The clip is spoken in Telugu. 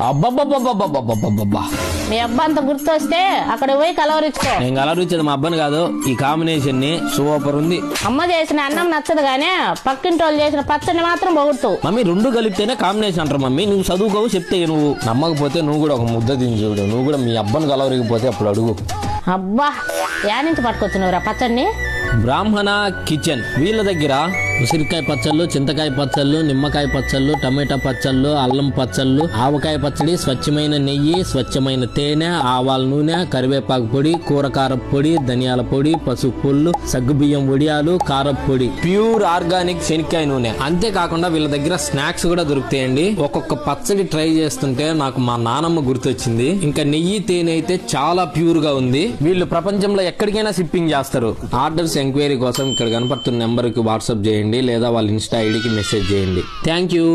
అబ్బబ్బబ్బబ్బబ్బబ్బబ్బబ్బా, మీ అబ్బా అంత గుర్తొస్తే అక్కడ పోయి కలవరించుకో. నేను కలవరించేది మా అబ్బాని కాదు, ఈ కాంబినేషన్ ని సూపర్ ఉంది. అమ్మ చేసిన అన్నం నచ్చదు గానీ పక్కింటి వాళ్ళు చేసిన పచ్చడి మాత్రం పొగుడుతూ. మమ్మీ రెండు కలిపితేనే కాంబినేషన్ అంటారు మమ్మీ. నువ్వు చదువుకోవు చెప్తే నువ్వు నమ్మకపోతే నువ్వు కూడా ఒక ముద్ద తిని చూడు. నువ్వు కూడా మీ అబ్బాని కలవరిగిపోతే అప్పుడు అడుగు. అబ్బా, యా నుంచి పట్టుకొచ్చినవురా పచ్చడిని? బ్రాహ్మణ కిచెన్ వీళ్ళ దగ్గర ఉసిరికాయ పచ్చళ్ళు, చింతకాయ పచ్చళ్ళు, నిమ్మకాయ పచ్చళ్ళు, టమాటా పచ్చళ్ళు, అల్లం పచ్చళ్ళు, ఆవకాయ పచ్చడి, స్వచ్ఛమైన నెయ్యి, స్వచ్ఛమైన తేనె, ఆవాల నూనె, కరివేపాకు పొడి, కూరకార పొడి, ధనియాల పొడి, పసుపు పుల్లు, సగ్గుబియ్యం వడియాలు, కారం పొడి, ప్యూర్ ఆర్గానిక్ శనక్కాయ నూనె. అంతేకాకుండా వీళ్ళ దగ్గర స్నాక్స్ కూడా దొరుకుతాయండి. ఒక్కొక్క పచ్చడి ట్రై చేస్తుంటే నాకు మా నానమ్మ గుర్తొచ్చింది. ఇంకా నెయ్యి తేనె అయితే చాలా ప్యూర్ గా ఉంది. వీళ్ళు ప్రపంచంలో ఎక్కడికైనా షిప్పింగ్ చేస్తారు. ఆర్డర్స్ ఎంక్వైరీ కోసం ఇక్కడ కనపడుతున్న నెంబర్ కి వాట్సాప్ చేయండి లేదా వాళ్ళ ఇన్స్టా ఐడికి మెసేజ్ చేయండి. Thank you.